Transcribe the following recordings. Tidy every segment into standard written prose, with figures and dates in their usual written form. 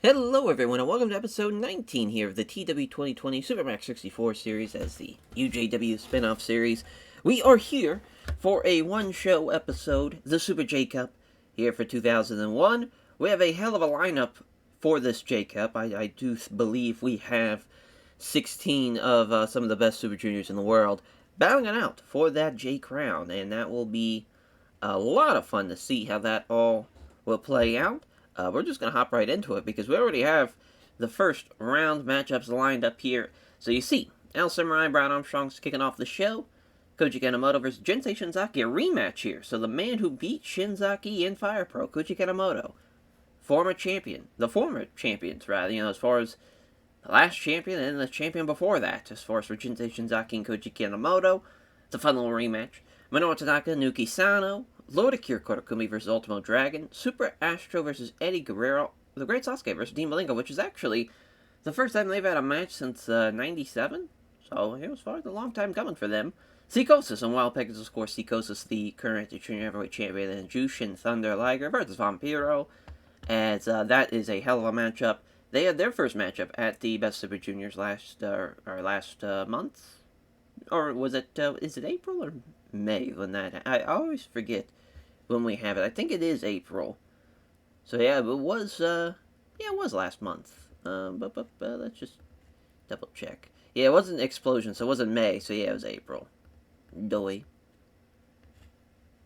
Hello everyone and welcome to episode 19 here of the TEW 2020 Supermax 64 series as the UJPW Spinoff series. We are here for a one-show episode, the Super J Cup, here for 2001. We have a hell of a lineup for this J Cup. I do believe we have 16 of some of the best Super Juniors in the world battling it out for that J Crown, and that will be a lot of fun to see how that all will play out. We're just going to hop right into it because we already have the first round matchups lined up here. So you see, El Samurai Brad Armstrong's kicking off the show. Koji Kanemoto versus Jinsei Shinzaki, a rematch here. So the man who beat Shinzaki in Fire Pro, Koji Kanemoto, former champion, the former champions rather, as far as the last champion and the champion before that, as far as for Jinsei Shinzaki and Koji Kanemoto. It's a fun little rematch. Minoru Tanaka, Nuki Sano, Lord Akira Kotakumi versus Ultimo Dragon, Super Astro versus Eddie Guerrero, The Great Sasuke versus Dean Malenko, which is actually the first time they've had a match since 97. So, it was far a long time coming for them. Psychosis and Wild Pegasus, of course, Psychosis, the current junior heavyweight champion, and Jushin Thunder Liger versus Vampiro, as that is a hell of a matchup. They had their first matchup at the Best Super Juniors last month, or was it? Is it April or May when that? I always forget when we have it. I think it is April. So yeah, it was. It was last month. But let's just double check. Yeah, it wasn't Explosion, so it wasn't May. So yeah, it was April. Doi.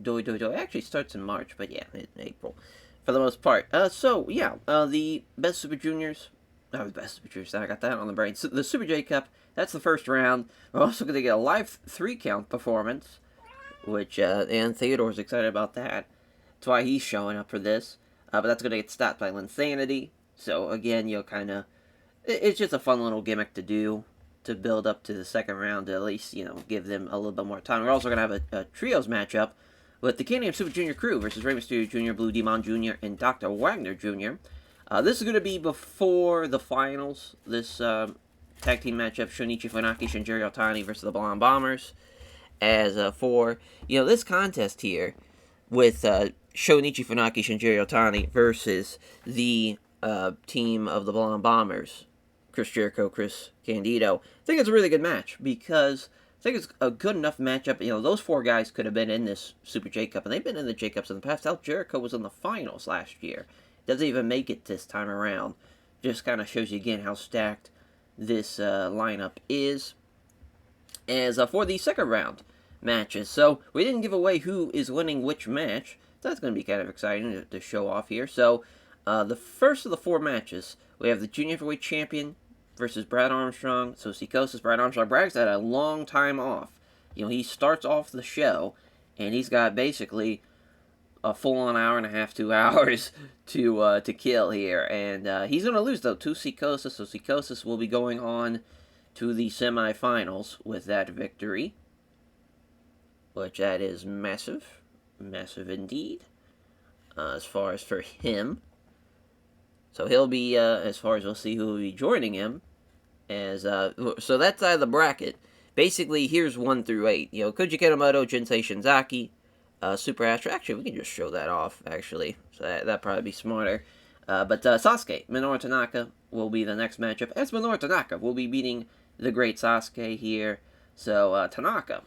It actually starts in March, but yeah, in April for the most part. The Best Super Juniors. The Best Super Juniors. I got that on the brain. So the Super J Cup. That's the first round. We're also going to get a live 3-count performance, which and Theodore's excited about that. That's why he's showing up for this. But that's going to get stopped by Linsanity. So again, it's just a fun little gimmick to do to build up to the second round to at least, give them a little bit more time. We're also going to have a trios matchup with the Canadian Super Junior Crew versus Rey Mysterio Jr., Blue Demon Jr., and Dr. Wagner Jr. This is going to be before the finals. This tag team matchup, Shonichi Funaki, Shinjiro Otani versus the Blonde Bombers. As for, this contest here with Shonichi Funaki, Shinjiro Otani versus the team of the Blonde Bombers, Chris Jericho, Chris Candido. I think it's a really good match because I think it's a good enough matchup. Those four guys could have been in this Super J Cup, and they've been in the J Cups in the past. El Jericho was in the finals last year. Doesn't even make it this time around. Just kind of shows you again how stacked this lineup is. As for the second round matches, so we didn't give away who is winning which match. That's going to be kind of exciting to show off here. So the first of the four matches, we have the Junior Heavyweight Champion versus Brad Armstrong. So Psychosis, Brad Armstrong. Brad's had a long time off. He starts off the show, and he's got basically a full-on hour and a half, 2 hours to kill here. And he's going to lose, though, to Psychosis. So Psychosis will be going on to the semifinals with that victory, which that is massive indeed, as far as for him. So he'll be, as far as we'll see who will be joining him, so that's out of the bracket. Basically, here's 1 through 8. Koji Kanemoto, Jinsei Shinzaki, Super Astro. Actually, we can just show that off, actually. So that'd probably be smarter. But Sasuke, Minoru Tanaka will be the next matchup, as Minoru Tanaka will be beating the Great Sasuke here. So Tanaka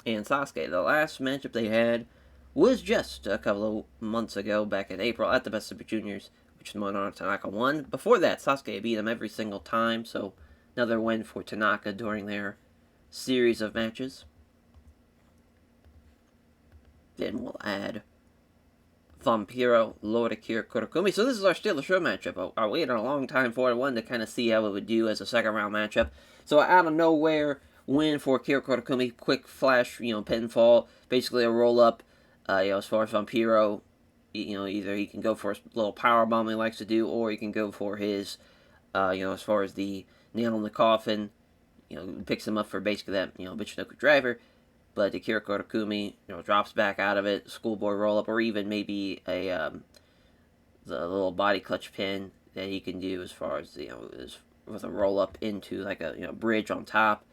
and Sasuke, the last matchup they had was just a couple of months ago, back in April, at the Best Super Juniors, which Minoru Tanaka won. Before that, Sasuke beat him every single time, so another win for Tanaka during their series of matches. Then we'll add Vampiro, Lord Akira Kotakumi. So this is our Steal the Show matchup. I waited a long time for it. I wanted to kind of see how it would do as a second round matchup. So out of nowhere, win for Akira Kotakumi. Quick flash, pinfall. Basically a roll up. As far as Vampiro, either he can go for a little power bomb he likes to do, or he can go for his, as far as the nail in the coffin. Picks him up for basically that, Michinoku driver. But Akira Kotakumi, drops back out of it, schoolboy roll-up, or even maybe the little body clutch pin that he can do as far as, with a roll-up into like a, bridge on top.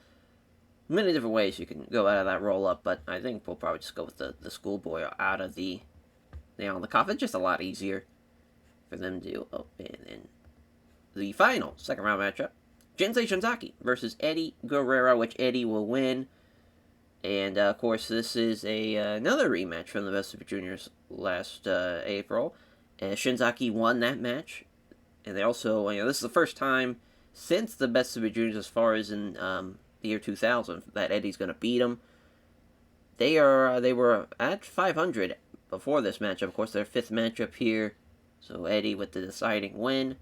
Many different ways you can go out of that roll-up, but I think we'll probably just go with the schoolboy out of the nail in the coffin. It's just a lot easier for them to do. Oh, and the final second round matchup, Jinsei Shinzaki versus Eddie Guerrero, which Eddie will win. And of course, this is another rematch from the Best Super Juniors last April. Shinzaki won that match, and they also, this is the first time since the Best Super Juniors, as far as in the year 2000, that Eddie's going to beat him. They were at 500 before this matchup. Of course, their fifth matchup here. So Eddie with the deciding win,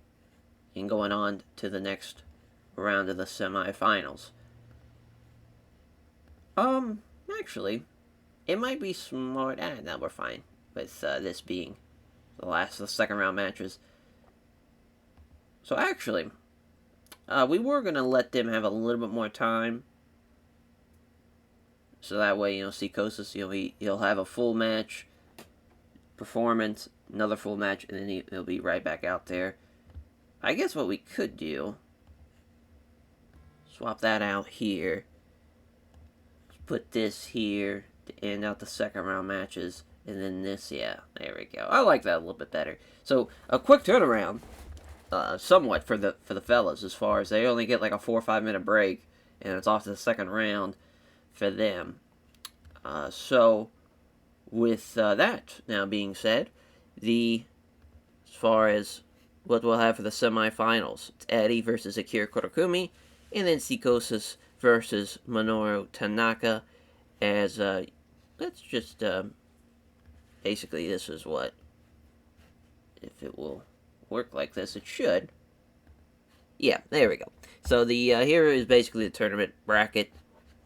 and going on to the next round of the semifinals. Actually, it might be smart. No, we're fine with this being the second round matches. So actually, we were gonna let them have a little bit more time, so that way, Psychosis, he'll have a full match performance, another full match, and then he'll be right back out there. I guess what we could do, swap that out here. Put this here to end out the second round matches, and then this, yeah, there we go. I like that a little bit better. So a quick turnaround, somewhat for the fellas, as far as they only get like a 4 or 5 minute break, and it's off to the second round for them. So with that now being said, as far as what we'll have for the semifinals, it's Eddie versus Akira Kurokumi, and then Psychosis versus Minoru Tanaka, as, let's just, basically this is what, if it will work like this, it should. Yeah, there we go. So here is basically the tournament bracket,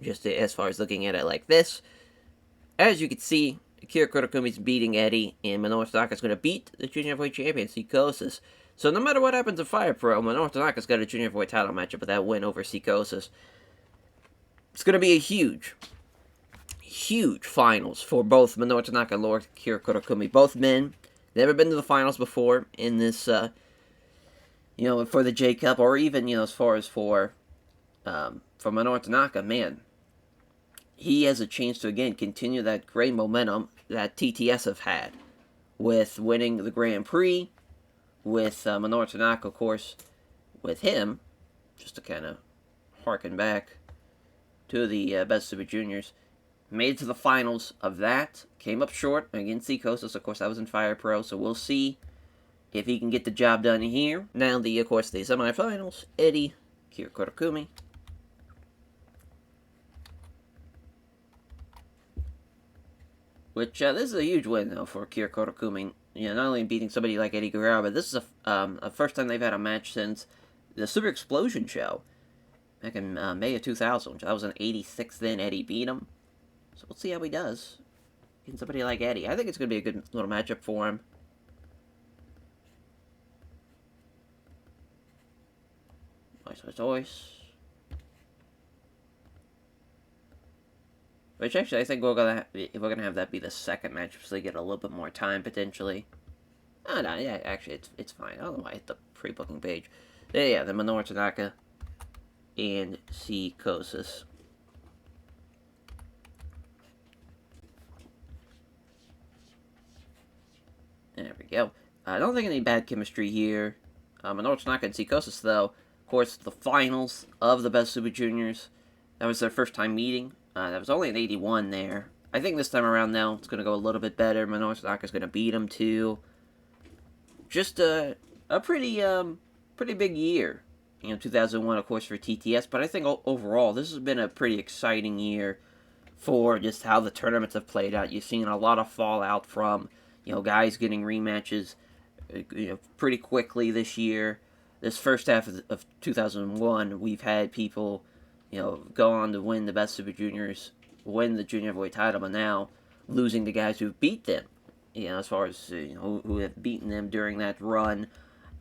just as far as looking at it like this. As you can see, Akira Kurokumi's beating Eddie, and Minoru Tanaka's going to beat the Junior Heavyweight Champion, Psychosis. So no matter what happens in Fire Pro, Minoru Tanaka's got a Junior Heavyweight title matchup with that win over Psychosis. It's going to be a huge finals for both Minoru Tanaka and Lord Akira Kurokumi. Both men, never been to the finals before in this, for the J Cup, or even, as far as for Minoru Tanaka, man. He has a chance to, again, continue that great momentum that TTS have had with winning the Grand Prix, with Minoru Tanaka, of course, with him, just to kind of harken back to the Best Super Juniors, made it to the finals of that, came up short against Psychosis. Of course, that was in Fire Pro, so we'll see if he can get the job done here. Now, of course, the semifinals, Eddie, Akira Kurokumi. Which, this is a huge win, though, for Akira Kurokumi. Not only beating somebody like Eddie Guerrero, but this is a first time they've had a match since the Super Explosion show back in May of 2000, which that was an 86 then. Eddie beat him. So we'll see how he does against somebody like Eddie. I think it's going to be a good little matchup for him. Voice. Which actually, I think we're gonna have that be the second matchup, so they get a little bit more time potentially. Oh no, yeah, actually, it's fine. I don't know why I hit the pre-booking page. Yeah, the Minoru Tanaka and Psychosis. There we go. I don't think any bad chemistry here. Minoru Tanaka and Psychosis, though, of course, the finals of the Best Super Juniors. That was their first time meeting. That was only an 81 there. I think this time around, now, it's going to go a little bit better. Minoru Tanaka's going to beat him, too. Just a pretty big year. 2001, of course, for TTS. But I think overall, this has been a pretty exciting year for just how the tournaments have played out. You've seen a lot of fallout from, guys getting rematches, pretty quickly this year. This first half of 2001, we've had people, go on to win the Best Super Juniors, win the Junior Heavyweight title, but now losing to guys who beat them. As far as, who have beaten them during that run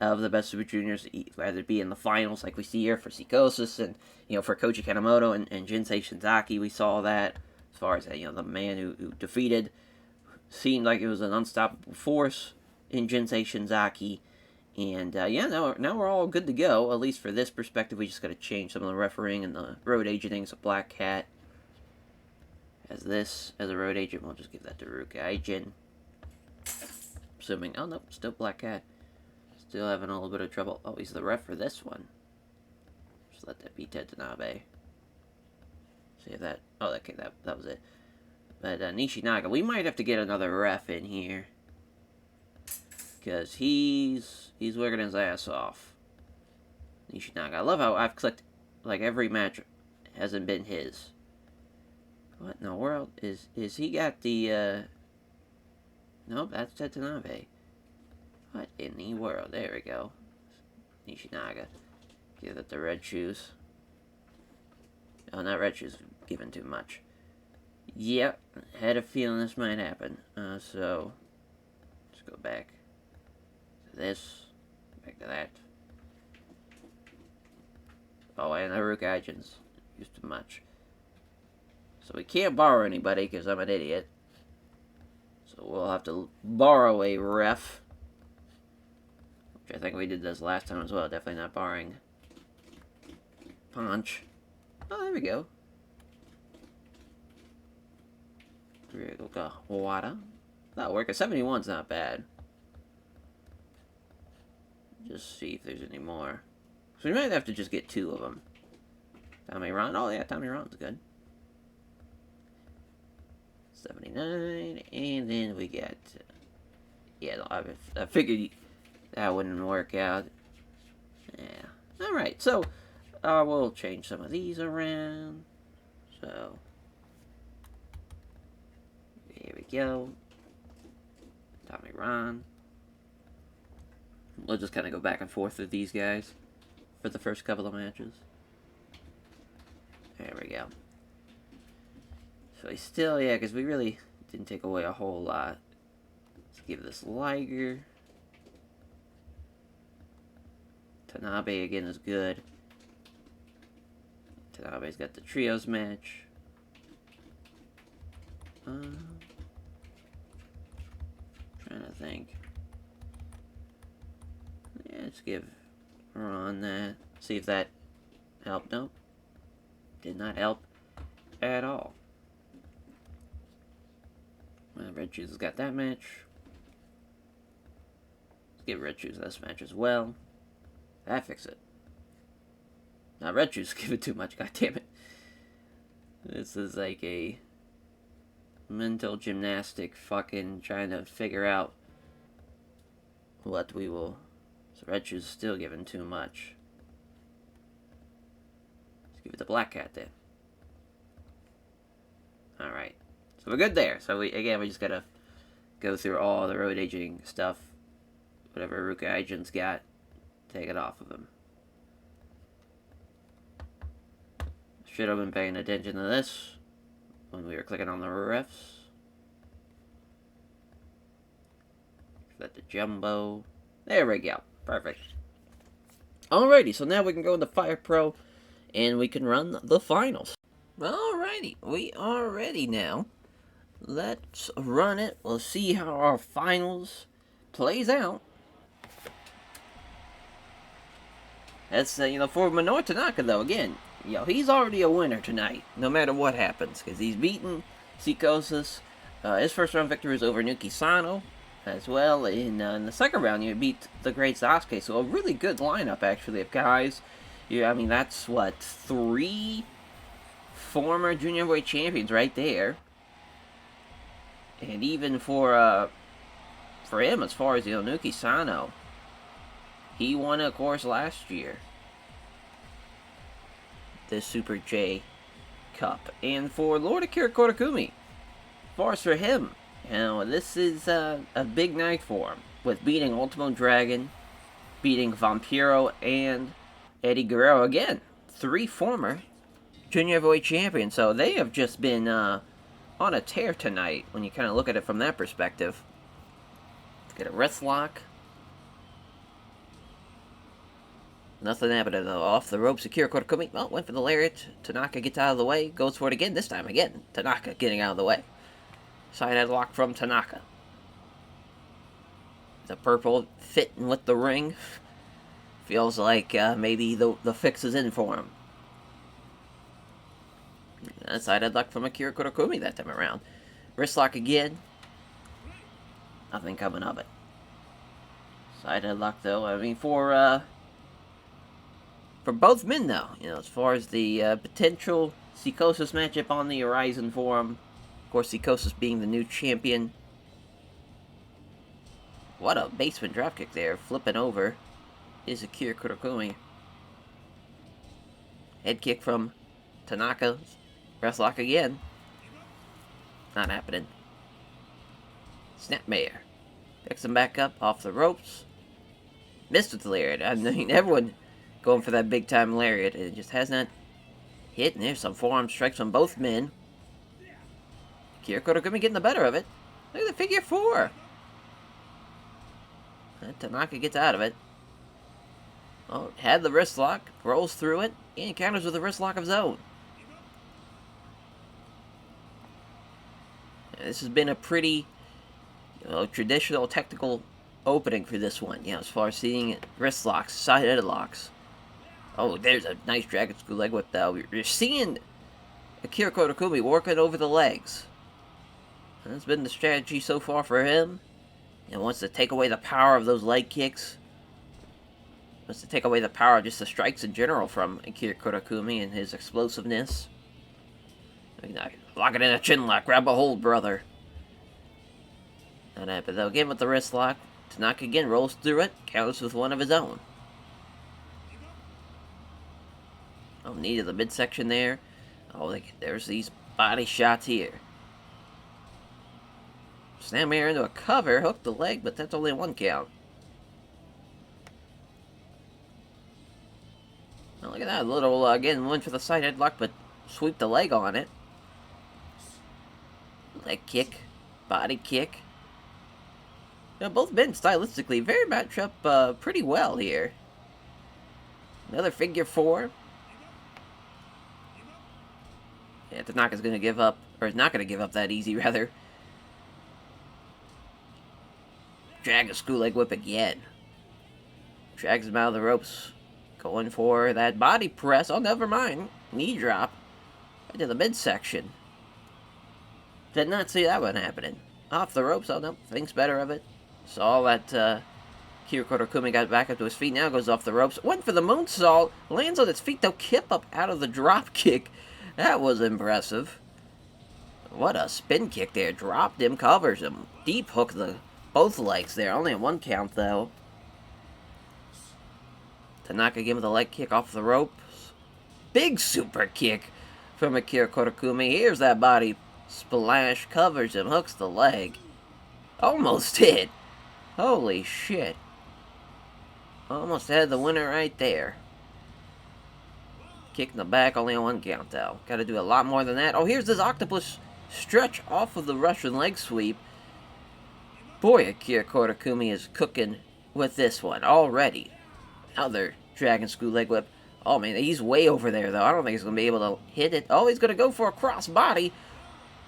of the Best Super Juniors, whether it be in the finals, like we see here for Psychosis, and, for Koji Kanemoto and Jinsei Shinzaki, we saw that, as far as, the man who defeated, seemed like it was an unstoppable force in Jinsei Shinzaki. And, now we're all good to go, at least for this perspective. We just got to change some of the refereeing and the road agenting. So Black Cat has this as a road agent. We'll just give that to Rukai Jin. Assuming, oh no, still Black Cat. Still having a little bit of trouble. Oh, he's the ref for this one. Just let that be Tanabe. See if that... Oh, okay, that was it. But Nishinaga, we might have to get another ref in here. Because he's working his ass off. Nishinaga. I love how I've clicked, like, every match hasn't been his. What in the world? Is he got the, Nope, that's Tanabe. What in the world? There we go. Nishinaga. Give it the red shoes. Oh, not red shoes. Giving too much. Yep. Had a feeling this might happen. So... Let's go back to this. Back to that. Oh, and the Rook Agents. Used too much. So we can't borrow anybody because I'm an idiot. So we'll have to borrow a ref. Which I think we did this last time as well. Definitely not borrowing Punch. Oh, there we go. Wada. That'll work. A 71's not bad. Just see if there's any more. So we might have to just get 2 of them. Tommy Ron. Oh, yeah, Tommy Ron's good. 79. And then we got... yeah, I figured that wouldn't work out. Yeah. Alright, so... we'll change some of these around. So... here we go. Tommy Ron. We'll just kind of go back and forth with these guys for the first couple of matches. There we go. So he's still, yeah, because we really didn't take away a whole lot. Let's give this Liger. Tanabe again is good. Tanabe's got the trios match. Trying to think. Yeah, let's give Ron that. See if that helped. Nope. Did not help at all. Well, Red Shoes has got that match. Let's give Red Shoes this match as well. That fix it. Now Red Shoes give it too much. God damn it. This is like a mental gymnastic fucking trying to figure out what we will... So Red Shoes is still giving too much. Let's give it the Black Cat then. Alright. So we're good there. So we just gotta go through all the road aging stuff. Whatever Ruka agents got, take it off of him. Should have been paying attention to this when we were clicking on the refs. Let the Jumbo. There we go. Perfect. Alrighty, so now we can go into Fire Pro and we can run the finals. Alrighty, we are ready now. Let's run it. We'll see how our finals plays out. That's, for Minoru Tanaka, though, again, he's already a winner tonight, no matter what happens, because he's beaten Psychosis. His first round victory was over Nuki Sano, as well. In the second round, you beat the great Sasuke, so a really good lineup, actually, of guys. Yeah, I mean, that's, 3 former junior heavyweight champions right there. And even for him, as far as, Nuki Sano, he won, of course, last year. The Super J Cup. And for Lord Akira Korakumi, as far as for him, this is a big night for him. With beating Ultimo Dragon, beating Vampiro, and Eddie Guerrero. Again, 3 former junior heavyweight champions. So they have just been on a tear tonight, when you kind of look at it from that perspective. Let's get a wrist lock. Nothing happening though. Off the ropes, Akira Korakumi. Well, went for the lariat. Tanaka gets out of the way. Goes for it again. This time again. Tanaka getting out of the way. Side headlock from Tanaka. The purple fitting with the ring. Feels like maybe the fix is in for him. Side headlock from Akira Korakumi that time around. Wrist lock again. Nothing coming of it. Side headlock, though. I mean, for both men, though. You know, as far as the potential Psychosis matchup on the horizon for him. Of course, Psychosis being the new champion. What a basement dropkick there. Flipping over is Akira Kurokumi. Head kick from Tanaka. Breast lock again. Not happening. Snapmare. Picks him back up off the ropes. Missed with the lariat. I mean, everyone going for that big time lariat. It just has not hit. And there's some forearm strikes from both men. Akira Kurokumi getting the better of it. Look at the figure four. And Tanaka gets out of it. Oh, had the wrist lock. Rolls through it. And counters with the wrist lock of his own. This has been a pretty, traditional technical opening for this one. As far as seeing wrist locks, side-headed locks. Oh, there's a nice Dragon Screw leg whip, though. You're seeing Akira Kurokumi working over the legs. And that's been the strategy so far for him. Wants to take away the power of those leg kicks. Wants to take away the power of just the strikes in general from Akira Kurokumi and his explosiveness. Lock it in a chin lock. Grab a hold, brother. Not happened, though. Again with the wrist lock. Tanaka again rolls through it. Counters with one of his own. Oh, knee to the midsection there. Oh, there's these body shots here. Snapmare into a cover. Hooked the leg, but that's only one count. Oh, look at that. Little, again, went for the side headlock, but sweep the leg on it. Leg kick, body kick. Both men stylistically very match up pretty well here. Another figure four. Yeah, Tanaka's going to give up, or is not going to give up that easy, rather. Drag a screw leg whip again. Drags him out of the ropes. Going for that body press. Oh, never mind. Knee drop. Right to the midsection. Did not see that one happening. Off the ropes. Oh, no. Thinks better of it. Saw that Akira Kurokumi got back up to his feet. Now goes off the ropes. Went for the moonsault. Lands on its feet, though. Kip up out of the drop kick. That was impressive. What a spin kick there. Dropped him. Covers him. Deep hook both legs there. Only a one count, though. Tanaka again with a leg kick off the ropes. Big super kick from Akira Kurokumi. Here's that body splash. Covers him. Hooks the leg. Almost hit. Holy shit. Almost had the winner right there. Kick in the back. Only a one count, though. Got to do a lot more than that. Oh, here's this octopus stretch off of the Russian leg sweep. Boy, Akira Kurokumi is cooking with this one already. Another Dragon Screw leg whip. Oh, man, he's way over there, though. I don't think he's going to be able to hit it. Oh, he's going to go for a cross body.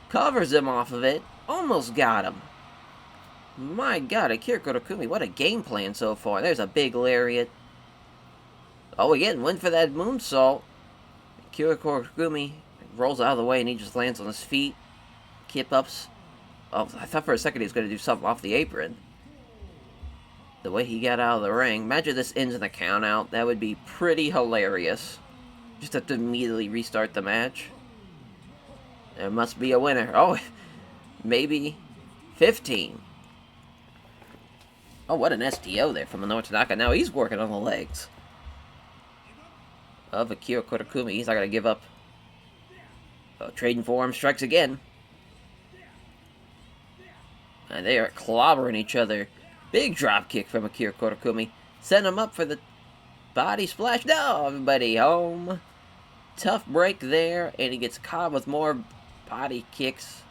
Covers him off of it. Almost got him. My God, Akira Kurokumi, what a game plan so far. There's a big lariat. Oh, again, went for that moonsault. Akira Kurokumi rolls out of the way, and he just lands on his feet. Kip-ups. Oh, I thought for a second he was going to do something off the apron. The way he got out of the ring. Imagine this ends in a count out. That would be pretty hilarious. Just have to immediately restart the match. There must be a winner. Oh, maybe 15. Oh, what an STO there from Minoru Tanaka. Now he's working on the legs of Akira Kurokumi. He's not going to give up. Oh, trading forearm strikes again. And they are clobbering each other. Big drop kick from Akira Kurokumi. Send him up for the body splash. No, everybody home. Tough break there. And he gets caught with more body kicks.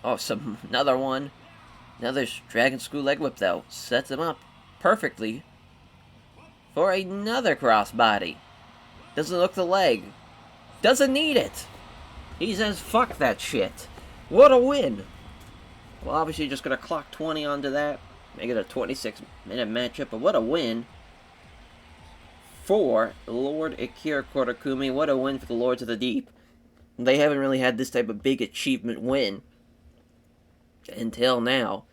Oh, another one. Another Dragon Screw leg whip, though. Sets him up perfectly for another crossbody. Doesn't look the leg. Doesn't need it. He says, fuck that shit. What a win. Well, obviously, just going to clock 20 onto that. Make it a 26-minute matchup. But what a win for Lord Akira Kurokumi. What a win for the Lords of the Deep. They haven't really had this type of big achievement win until now.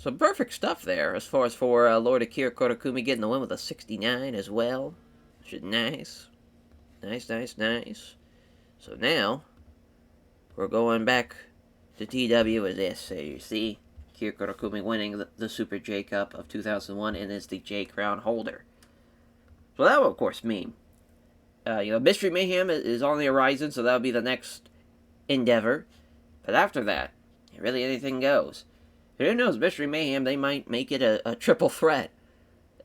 Some perfect stuff there as far as for Lord Akira Korakumi getting the win with a 69 as well. Which is nice. Nice. So now, we're going back to TEW as this. So you see, Akira Korakumi winning the Super J Cup of 2001 and is the J Crown holder. So that will, of course, mean, Mystery Mayhem is on the horizon, so that'll be the next endeavor. But after that, really anything goes. Who knows, Mystery Mayhem, they might make it a triple threat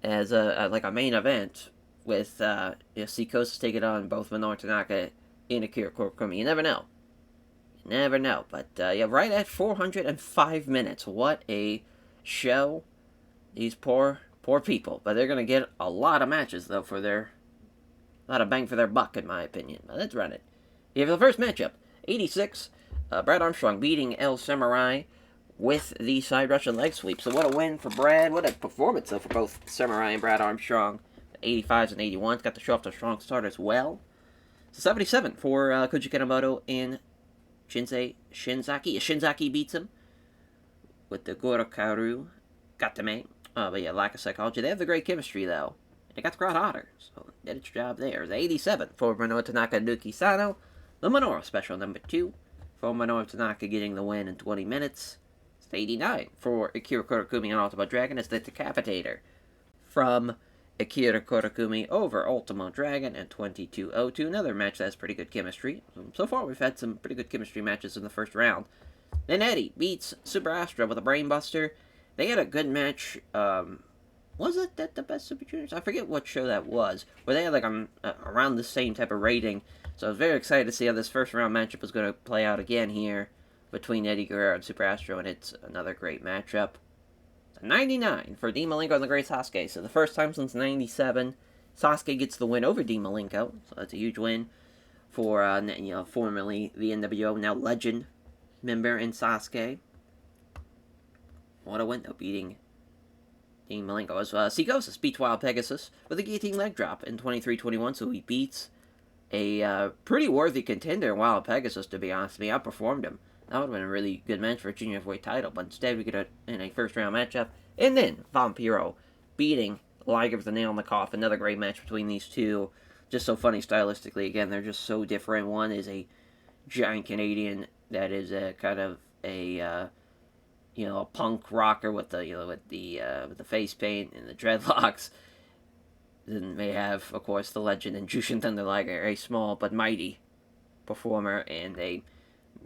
as like a main event with Seikosa taking on both Minoru Tanaka and Akira Korakumi. You never know. But right at 405 minutes. What a show. These poor people. But they're going to get a lot of matches, though, a lot of bang for their buck, in my opinion. But let's run it. Here for the first matchup. 86, Brad Armstrong beating El Samurai with the side Russian leg sweep. So what a win for Brad. What a performance, though, for both Samurai and Brad Armstrong. 85s and 81s. Got to show off the strong start as well. So 77 for Koji Kanemoto and Shinzaki. Shinzaki beats him with the Gorokaru Gatame. But yeah, lack of psychology. They have the great chemistry, though. They got the crowd hotter, so did its job there. The 87 for Minoru Tanaka and Nuki Sano. The Minoru special number 2 for Minoru Tanaka getting the win in 20 minutes. It's the 89 for Akira Korakumi and Ultimo Dragon. It's the Decapitator from Akira Korakumi over Ultimo Dragon and 22:02. Another match that has pretty good chemistry. So far, we've had some pretty good chemistry matches in the first round. Then Eddie beats Super Astra with a Brainbuster. They had a good match. Was it that the Best Super Juniors? I forget what show that was. Where they had like around the same type of rating. So I was very excited to see how this first round matchup was going to play out again here between Eddie Guerrero and Super Astro, and it's another great matchup. 99 for Dean Malenko and the Great Sasuke. So the first time since 97, Sasuke gets the win over Dean Malenko. So that's a huge win for formerly the NWO, now Legend member in Sasuke. What a win, though, beating Dean Malenko. As Seikosa beats Wild Pegasus with a guillotine leg drop in 23-21, so he beats a pretty worthy contender in Wild Pegasus, to be honest with me. Outperformed him. That would have been a really good match for a junior heavyweight title, but instead we get in a first round matchup. And then Vampiro beating Liger with the nail in the coffin. Another great match between these two. Just so funny stylistically. Again, they're just so different. One is a giant Canadian that is a kind of a punk rocker with the face paint and the dreadlocks. Then they have, of course, the legend and Jushin Thunder Liger, a small but mighty performer and a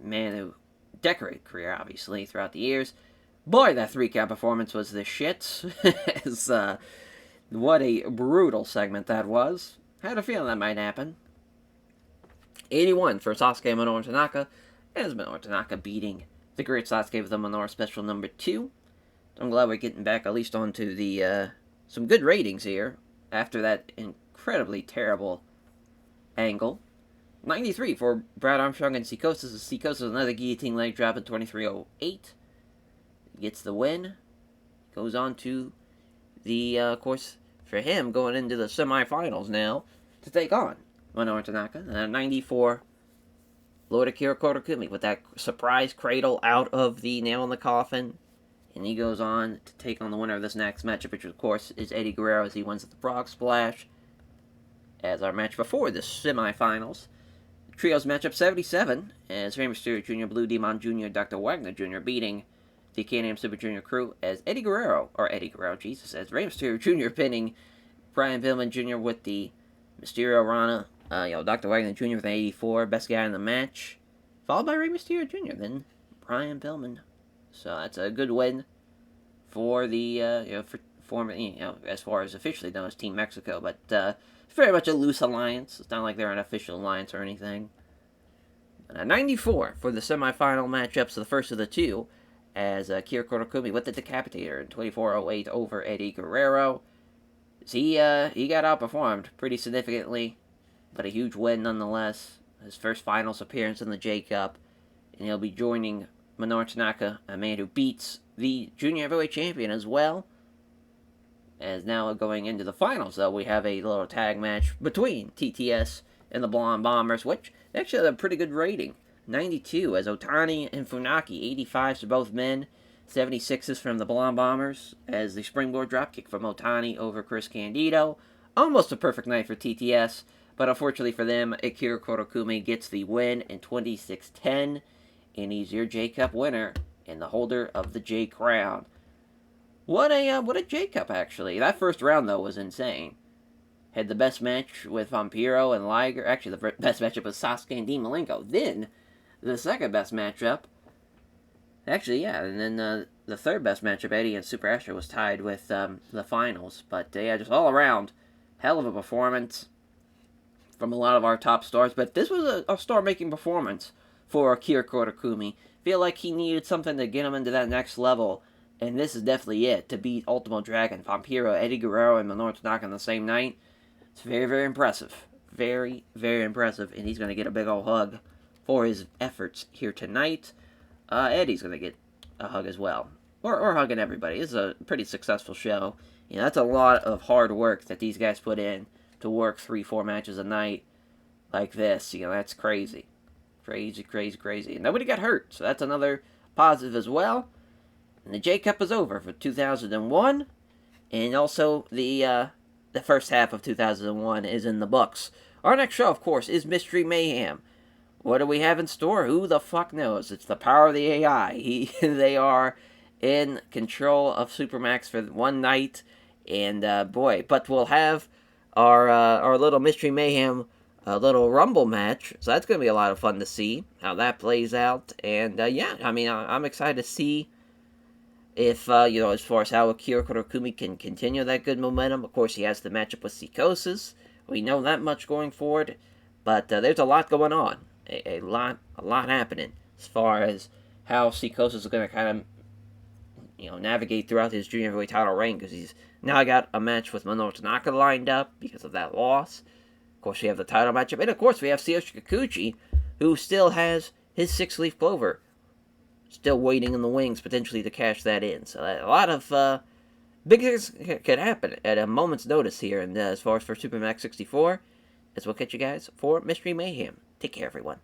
man who decorated career, obviously, throughout the years. Boy, that 3-count performance was the shit. What a brutal segment that was. Had a feeling that might happen. 81 for Sasuke Minoru Tanaka, as Minoru Tanaka beating the Great Sasuke with the Minoru special number 2. I'm glad we're getting back at least onto the some good ratings here after that incredibly terrible angle. 93 for Brad Armstrong and Seikosa. Seikosa another guillotine leg drop in 23:08. Gets the win. Goes on to the, of course, for him, going into the semifinals now to take on Minoru Tanaka. 94 Lord Akira Korakumi with that surprise cradle out of the nail in the coffin. And he goes on to take on the winner of this next matchup, which, of course, is Eddie Guerrero as he wins at the Frog Splash. As our match before the semifinals. Trios matchup 77, as Rey Mysterio Jr., Blue Demon Jr., Dr. Wagner Jr. beating the Can-Am Super Junior crew as Eddie Guerrero, as Rey Mysterio Jr. pinning Brian Pillman Jr. with the Mysterio Rana, Dr. Wagner Jr. with an 84, best guy in the match, followed by Rey Mysterio Jr., then Brian Pillman. So that's a good win for the, as far as officially known as Team Mexico, but, it's very much a loose alliance. It's not like they're an official alliance or anything. And 94 for the semifinal matchups, the first of the two, as Akira Korakumi with the Decapitator in 24:08 over Eddie Guerrero. He got outperformed pretty significantly, but a huge win nonetheless. His first finals appearance in the J Cup, and he'll be joining Minoru Tanaka, a man who beats the junior heavyweight champion as well. As now going into the finals, though, we have a little tag match between TTS and the Blonde Bombers, which actually had a pretty good rating. 92 as Otani and Funaki, 85s for both men. 76s from the Blonde Bombers as the springboard dropkick from Otani over Chris Candido. Almost a perfect night for TTS, but unfortunately for them, Akira Korakumi gets the win in 26-10, and he's your J-Cup winner and the holder of the J Crown. What a J-Cup, actually. That first round, though, was insane. Had the best match with Vampiro and Liger. Actually, the best matchup was Sasuke and Dean Malenko. Then, the second best matchup... Actually, yeah, and then the third best matchup, Eddie and Super Astro, was tied with the finals. But, yeah, just all around, hell of a performance from a lot of our top stars. But this was a star-making performance for Akira Korakumi. Feel like he needed something to get him into that next level. And this is definitely it, to beat Ultimo Dragon, Vampiro, Eddie Guerrero, and Minoru Tanaka on the same night. It's very, very impressive. Very, very impressive. And he's going to get a big old hug for his efforts here tonight. Eddie's going to get a hug as well. Or hugging everybody. This is a pretty successful show. You know, that's a lot of hard work that these guys put in to work 3-4 matches a night like this. You know, that's crazy. Crazy, crazy, crazy. And nobody got hurt, so that's another positive as well. And the J-Cup is over for 2001. And also, the first half of 2001 is in the books. Our next show, of course, is Mystery Mayhem. What do we have in store? Who the fuck knows? It's the power of the AI. They are in control of Supermax for one night. And, boy, but we'll have our little Mystery Mayhem little Rumble match. So that's going to be a lot of fun to see how that plays out. And, yeah, I mean, I'm excited to see if, as far as how Akira Korakumi can continue that good momentum. Of course, he has the matchup with Psychosis. We know that much going forward. But there's a lot going on. A lot happening as far as how Psychosis is going to kind of, navigate throughout his junior heavyweight title reign. Because he's now got a match with Minoru Tanaka lined up because of that loss. Of course, we have the title matchup. And, of course, we have Tsuyoshi Kikuchi, who still has his 6-leaf clover still waiting in the wings, potentially, to cash that in. So a lot of big things could happen at a moment's notice here. And as far as for Supermax 64, as we'll catch you guys for Mystery Mayhem. Take care, everyone.